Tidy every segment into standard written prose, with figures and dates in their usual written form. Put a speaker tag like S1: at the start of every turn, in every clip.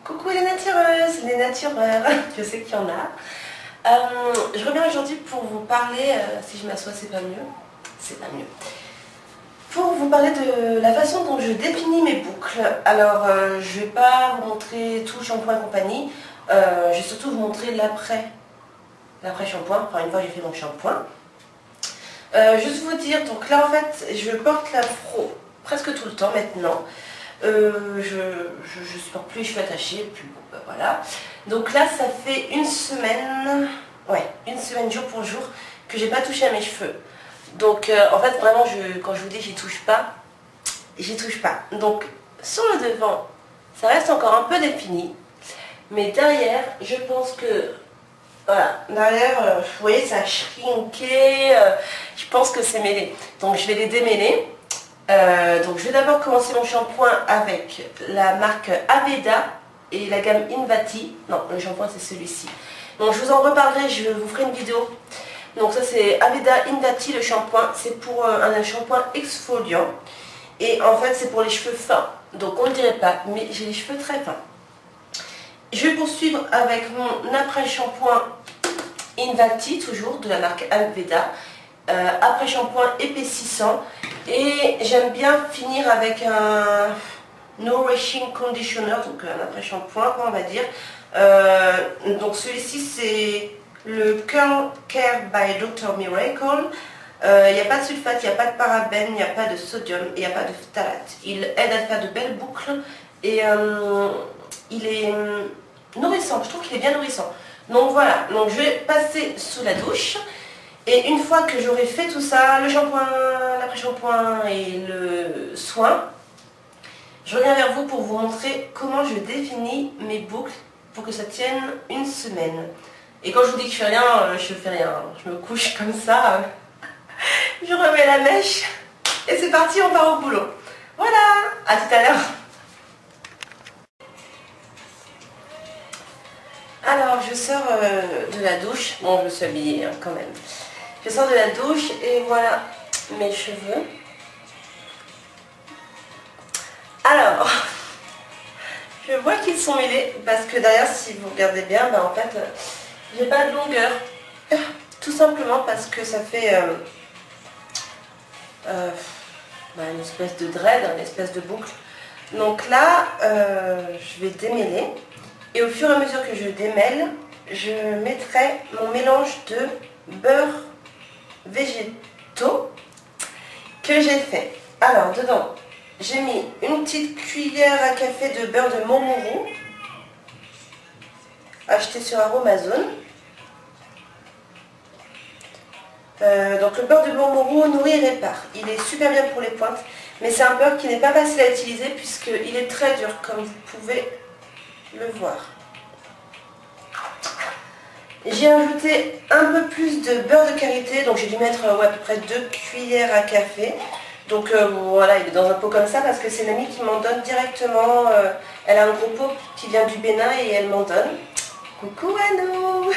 S1: Coucou les natureuses, les natureurs, je sais qu'il y en a. Je reviens aujourd'hui pour vous parler, si je m'assois c'est pas mieux, c'est pas mieux. Pour vous parler de la façon dont je définis mes boucles. Alors je vais pas vous montrer tout le shampoing et compagnie, je vais surtout vous montrer l'après-shampoing, enfin une fois que j'ai fait mon shampoing. Juste vous dire, donc là en fait je porte l'afro presque tout le temps maintenant. Je supporte plus les cheveux attachés, puis bon, bah, voilà. Donc là ça fait une semaine, ouais, une semaine jour pour jour que j'ai pas touché à mes cheveux. Donc en fait vraiment quand je vous dis j'y touche pas. Donc sur le devant ça reste encore un peu défini, mais derrière je pense que voilà, derrière vous voyez ça a shrinké, je pense que c'est mêlé. Donc je vais les démêler. Donc je vais d'abord commencer mon shampoing avec la marque Aveda et la gamme Invati. Non, le shampoing c'est celui-ci. Donc je vous en reparlerai, je vous ferai une vidéo. Donc ça c'est Aveda Invati le shampoing. C'est pour un shampoing exfoliant. Et en fait c'est pour les cheveux fins. Donc on ne dirait pas, mais j'ai les cheveux très fins. Je vais poursuivre avec mon après-shampoing Invati, toujours de la marque Aveda. Après shampoing épaississant, et j'aime bien finir avec un nourishing conditioner, donc un après shampoing on va dire. Donc celui-ci c'est le Curl Care by Dr. Miracle. Il n'y a pas de sulfate, il n'y a pas de parabène, il n'y a pas de sodium et il n'y a pas de phtalate. Il aide à faire de belles boucles et il est nourrissant, je trouve qu'il est bien nourrissant. Donc voilà, donc je vais passer sous la douche. Et une fois que j'aurai fait tout ça, le shampoing, l'après-shampoing et le soin, je reviens vers vous pour vous montrer comment je définis mes boucles pour que ça tienne une semaine. Et quand je vous dis que je fais rien, je fais rien. Je me couche comme ça, je remets la mèche et c'est parti, on part au boulot. Voilà, à tout à l'heure. Alors je sors de la douche, bon je me suis habillée hein, quand même. Je sors de la douche et voilà mes cheveux. Alors, je vois qu'ils sont mêlés parce que derrière, si vous regardez bien, ben en fait, j'ai pas de longueur. Tout simplement parce que ça fait une espèce de dread, une espèce de boucle. Donc là, je vais démêler. Et au fur et à mesure que je démêle, je mettrai mon mélange de beurre végétaux que j'ai fait. Alors dedans j'ai mis une petite cuillère à café de beurre de Montmoreau acheté sur Aromazone. Donc le beurre de Montmoreau nourrit et répare. Il est super bien pour les pointes, mais c'est un beurre qui n'est pas facile à utiliser puisqu'il est très dur comme vous pouvez le voir. J'ai ajouté un peu plus de beurre de karité, donc j'ai dû mettre à peu près 2 cuillères à café. Donc voilà, il est dans un pot comme ça parce que c'est une amie qui m'en donne directement. Elle a un gros pot qui vient du Bénin et elle m'en donne. Coucou à nous.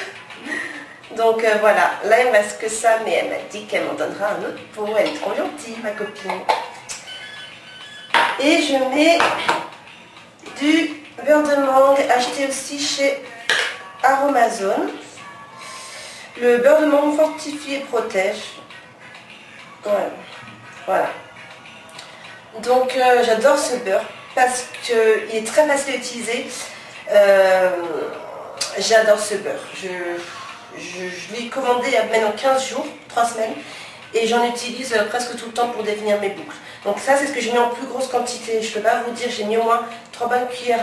S1: Donc voilà, là il ne me reste que ça, mais elle m'a dit qu'elle m'en donnera un autre pot. Elle est trop gentille, ma copine. Et je mets du beurre de mangue acheté aussi chez Aromazone. Le beurre de mangue fortifie et protège. Voilà. Donc j'adore ce beurre parce qu'il est très facile à utiliser. J'adore ce beurre. Je l'ai commandé il y a maintenant 15 jours, 3 semaines. Et j'en utilise presque tout le temps pour définir mes boucles. Donc ça c'est ce que j'ai mis en plus grosse quantité. Je ne peux pas vous dire, j'ai mis au moins 3 bonnes cuillères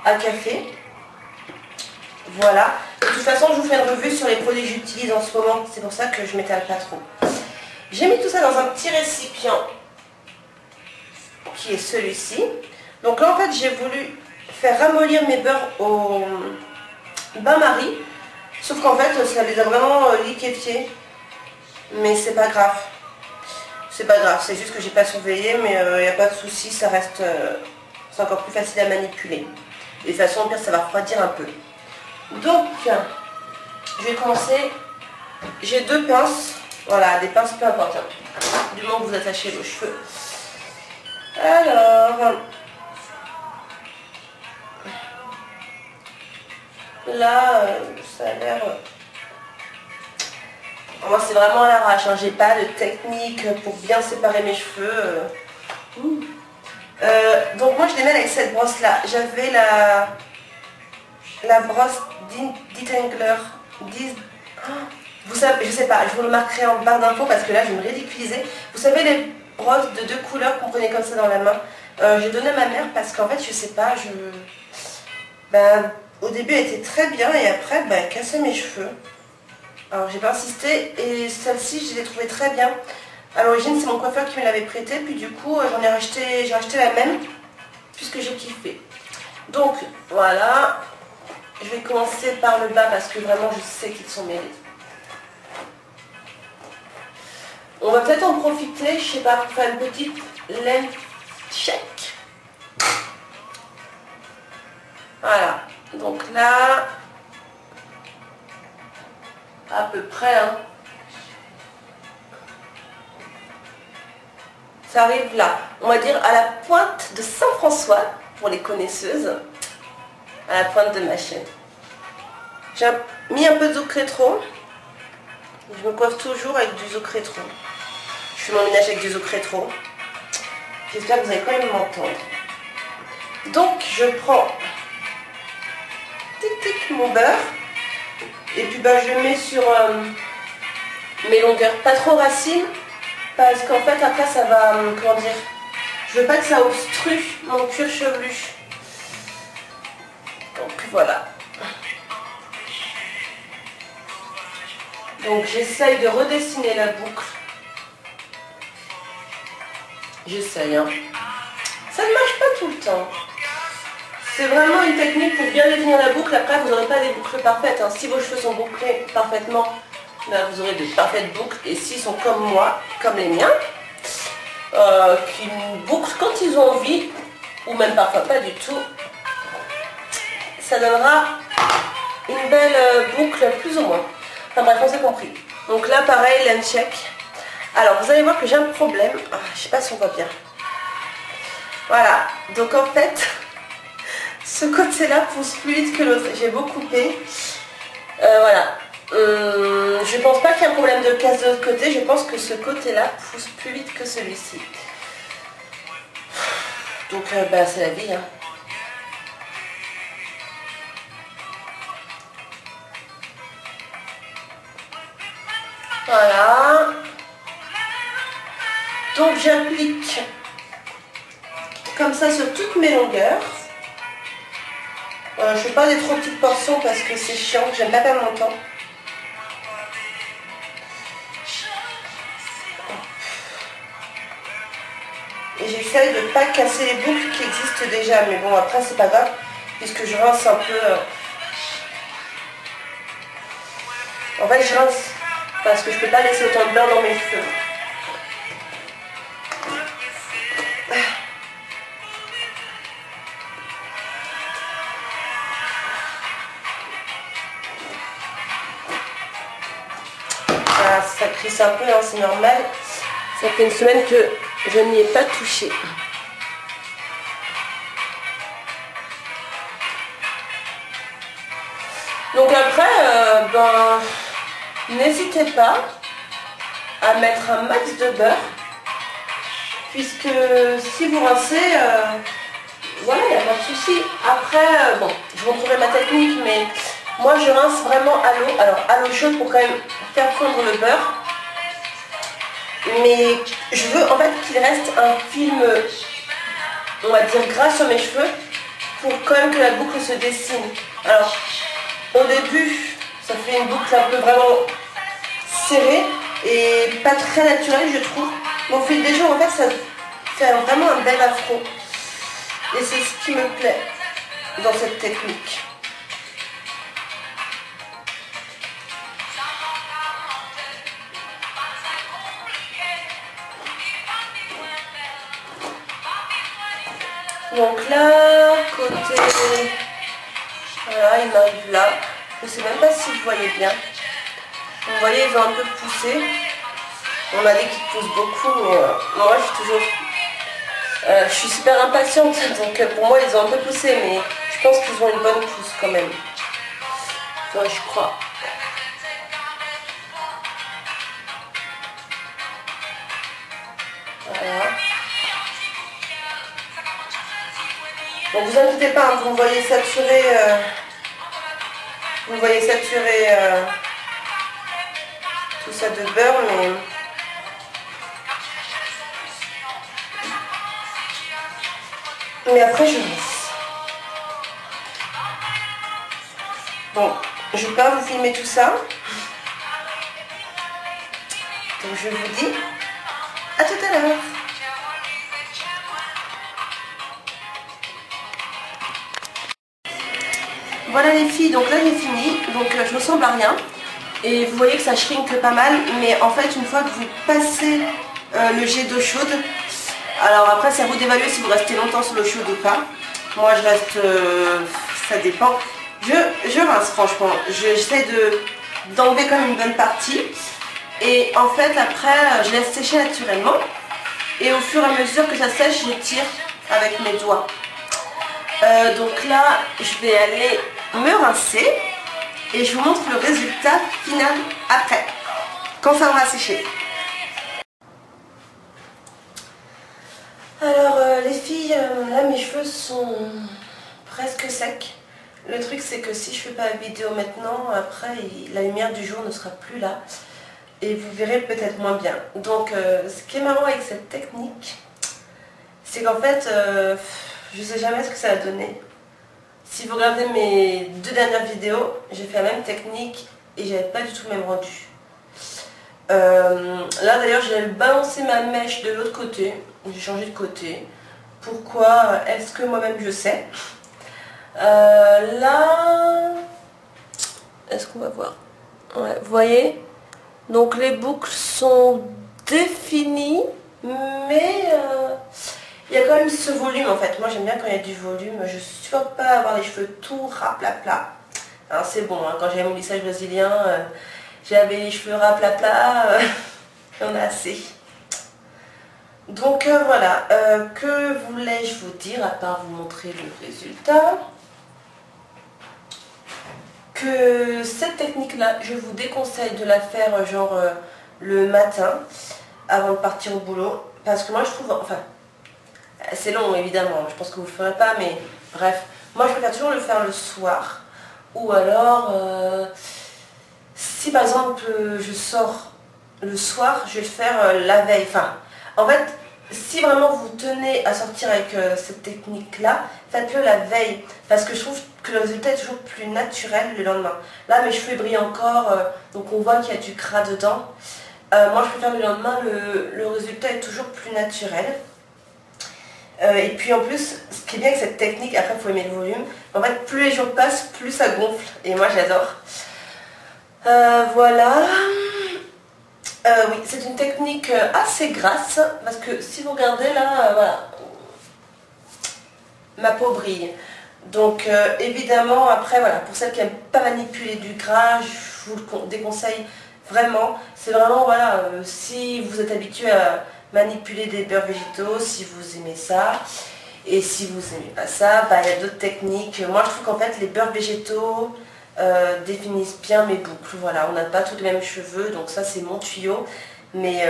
S1: à café. Voilà. De toute façon, je vous fais une revue sur les produits que j'utilise en ce moment. C'est pour ça que je ne m'étale pas trop. J'ai mis tout ça dans un petit récipient qui est celui-ci. Donc là, en fait, j'ai voulu faire ramollir mes beurres au bain-marie. Sauf qu'en fait, ça les a vraiment liquéfiés. Mais c'est pas grave. C'est pas grave. C'est juste que j'ai pas surveillé. Mais il n'y a pas de souci. Ça reste... c'est encore plus facile à manipuler. Et de toute façon, au pire, ça va refroidir un peu. Donc, je vais commencer. J'ai 2 pinces. Voilà, des pinces peu importe. Du moment que vous attachez vos cheveux. Alors, Là, ça a l'air... Moi, c'est vraiment à l'arrache, hein. J'ai pas de technique pour bien séparer mes cheveux. Donc moi, je les mets avec cette brosse-là. J'avais la brosse Detangler. Vous savez, je sais pas, je vous le marquerai en barre d'infos parce que là, je vais me ridiculiser. Vous savez, les brosses de 2 couleurs qu'on prenait comme ça dans la main. J'ai donné à ma mère parce qu'en fait, je sais pas, au début, elle était très bien et après, elle cassait mes cheveux. Alors j'ai pas insisté et celle-ci je l'ai trouvée très bien. À l'origine c'est mon coiffeur qui me l'avait prêtée, puis du coup j'ai racheté la même puisque j'ai kiffé. Donc voilà, je vais commencer par le bas parce que vraiment je sais qu'ils sont mêlés. On va peut-être en profiter, je sais pas, pour faire une petite laine check. Voilà, donc là... à peu près, hein. Ça arrive là, on va dire à la pointe de Saint-François, pour les connaisseuses, à la pointe de ma chaîne. J'ai mis un peu de Zoc-Rétro, je me coiffe toujours avec du Zoc-Rétro. Je fais mon ménage avec du Zoc-Rétro. J'espère que vous allez quand même m'entendre. Donc je prends tic mon beurre. Et puis je mets sur mes longueurs, pas trop racines, parce qu'en fait après ça va, comment dire, je veux pas que ça obstrue mon cuir chevelu. Donc voilà. Donc j'essaye de redessiner la boucle. J'essaye, hein. Ça ne marche pas tout le temps. C'est vraiment une technique pour bien définir la boucle. Après, vous n'aurez pas des boucles parfaites, hein. Si vos cheveux sont bouclés parfaitement, vous aurez de parfaites boucles. Et s'ils sont comme moi, comme les miens, qui bouclent quand ils ont envie, ou même parfois pas du tout, ça donnera une belle boucle plus ou moins. Enfin bref, on s'est compris. Donc là, pareil, laine check. Alors, vous allez voir que j'ai un problème. Je sais pas si on voit bien. Voilà. Donc en fait... ce côté-là pousse plus vite que l'autre. J'ai beau couper. Voilà. Je pense pas qu'il y ait un problème de casse de l'autre côté. Je pense que ce côté-là pousse plus vite que celui-ci. Donc, c'est la vie. Hein. Voilà. Donc, j'applique comme ça sur toutes mes longueurs. Je ne fais pas des trop petites portions parce que c'est chiant, j'aime pas perdre mon temps. Et j'essaye de ne pas casser les boucles qui existent déjà, mais bon après c'est pas grave, puisque je rince un peu. En fait je rince parce que je peux pas laisser autant de beurre dans mes cheveux. Ça crisse un peu, hein, c'est normal. Ça fait une semaine que je n'y ai pas touché. Donc après, n'hésitez pas à mettre un max de beurre. Puisque si vous rincez, voilà, il n'y a pas de souci. Après, bon, je vous montrerai ma technique, mais moi je rince vraiment à l'eau. Alors à l'eau chaude pour quand même faire fondre le beurre. Mais je veux en fait qu'il reste un film, on va dire, gras sur mes cheveux pour quand même que la boucle se dessine. Alors, au début, ça fait une boucle un peu vraiment serrée et pas très naturelle, je trouve. Mais au fil des jours, en fait, ça fait vraiment un bel afro. Et c'est ce qui me plaît dans cette technique. Donc là, côté... Voilà, il m'arrive là. Je ne sais même pas si vous voyez bien. Vous voyez, ils ont un peu poussé. On m'a dit qu'ils poussent beaucoup, mais moi je suis toujours... je suis super impatiente, donc pour moi ils ont un peu poussé, mais je pense qu'ils ont une bonne pousse quand même. Ouais, je crois. Voilà. Donc vous inquiétez pas, hein, vous me voyez saturer, tout ça de beurre, mais après je laisse. Bon, je ne vais pas vous filmer tout ça. Donc je vous dis à tout à l'heure. Voilà les filles, donc là j'ai fini, donc je ressemble à rien. Et vous voyez que ça shrink pas mal, mais en fait une fois que vous passez le jet d'eau chaude, alors après c'est à vous d'évaluer si vous restez longtemps sous l'eau chaude ou pas. Moi je reste, ça dépend. Je rince franchement, j'essaie d'enlever quand même une bonne partie. Et en fait après je laisse sécher naturellement. Et au fur et à mesure que ça sèche, je tire avec mes doigts. Donc là je vais aller me rincer. Et je vous montre le résultat final après, quand ça aura séché. Alors les filles, là mes cheveux sont presque secs. Le truc c'est que si je fais pas la vidéo maintenant, après la lumière du jour ne sera plus là. Et vous verrez peut-être moins bien. Donc ce qui est marrant avec cette technique, c'est qu'en fait, je sais jamais ce que ça va donner. Si vous regardez mes 2 dernières vidéos, j'ai fait la même technique et j'avais pas du tout le même rendu. Là d'ailleurs j'ai balancé ma mèche de l'autre côté, j'ai changé de côté. Pourquoi? Est-ce que moi-même je sais? Là, est-ce qu'on va voir? Ouais, vous voyez? Donc les boucles sont définies, mais il y a quand même ce volume en fait. Moi j'aime bien quand il y a du volume. Je ne supporte pas avoir les cheveux tout raplapla. Alors c'est bon, hein, quand j'avais mon lissage brésilien, j'avais les cheveux raplapla. J'en ai assez. Donc voilà, que voulais-je vous dire à part vous montrer le résultat? Que cette technique là, je vous déconseille de la faire genre le matin avant de partir au boulot. Parce que moi je trouve, enfin, c'est long évidemment, je pense que vous ne le ferez pas, mais bref, moi je préfère toujours le faire le soir. Ou alors, si par exemple je sors le soir, je vais le faire la veille. Enfin, en fait, si vraiment vous tenez à sortir avec cette technique-là, faites-le la veille. Parce que je trouve que le résultat est toujours plus naturel le lendemain. Là, mes cheveux brillent encore, donc on voit qu'il y a du gras dedans. Moi, je préfère le lendemain, le résultat est toujours plus naturel. Et puis en plus, ce qui est bien avec cette technique, après il faut aimer le volume, en fait plus les jours passent, plus ça gonfle, et moi j'adore. Voilà. Oui, c'est une technique assez grasse, parce que si vous regardez là, voilà, ma peau brille. Donc évidemment, après voilà, pour celles qui n'aiment pas manipuler du gras, je vous le déconseille vraiment. C'est vraiment, voilà, si vous êtes habitué à manipuler des beurres végétaux, si vous aimez ça, et si vous n'aimez pas ça, bah, il y a d'autres techniques. Moi je trouve qu'en fait les beurres végétaux définissent bien mes boucles. Voilà, on n'a pas tous les mêmes cheveux, donc ça c'est mon tuyau, mais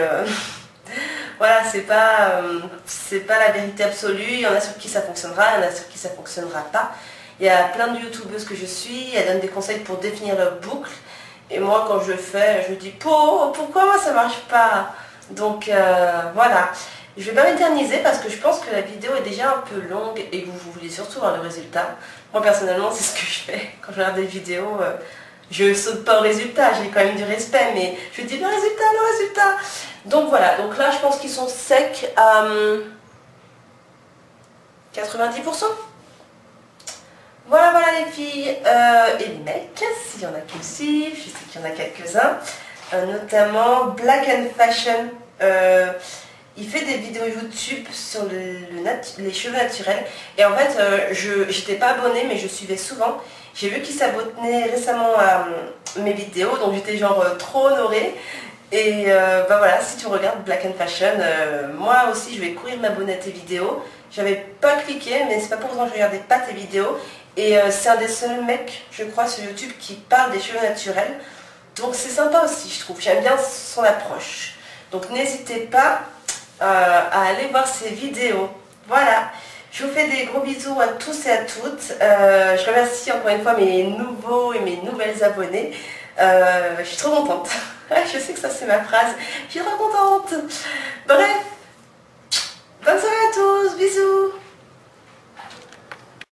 S1: voilà, c'est pas la vérité absolue. Il y en a sur qui ça fonctionnera, il y en a sur qui ça fonctionnera pas. Il y a plein de youtubeuses que je suis, elles donnent des conseils pour définir leur boucle, et moi quand je le fais, je me dis pourquoi moi ça marche pas? Donc voilà, je vais pas m'éterniser parce que je pense que la vidéo est déjà un peu longue et que vous voulez surtout voir le résultat. Moi personnellement c'est ce que je fais quand je regarde des vidéos, je saute pas au résultat, j'ai quand même du respect, mais je dis le résultat. Donc voilà, donc là je pense qu'ils sont secs à 90%. Voilà les filles, et les mecs, s'il y en a qui me suivent, je sais qu'il y en a quelques-uns. Notamment Black and Fashion, il fait des vidéos YouTube sur les cheveux naturels, et en fait j'étais pas abonnée mais je suivais souvent. J'ai vu qu'il s'abonnait récemment à mes vidéos, donc j'étais genre trop honorée. Et bah voilà, si tu regardes Black and Fashion, moi aussi je vais courir m'abonner à tes vidéos J'avais pas cliqué, mais c'est pas pour autant que je regardais pas tes vidéos. Et c'est un des seuls mecs, je crois, sur YouTube qui parle des cheveux naturels. Donc c'est sympa aussi, je trouve. J'aime bien son approche. Donc n'hésitez pas à aller voir ses vidéos. Voilà. Je vous fais des gros bisous à tous et à toutes. Je remercie encore une fois mes nouveaux et mes nouvelles abonnés. Je suis trop contente. Je sais que ça c'est ma phrase. Je suis trop contente. Bref. Bonne soirée à tous. Bisous.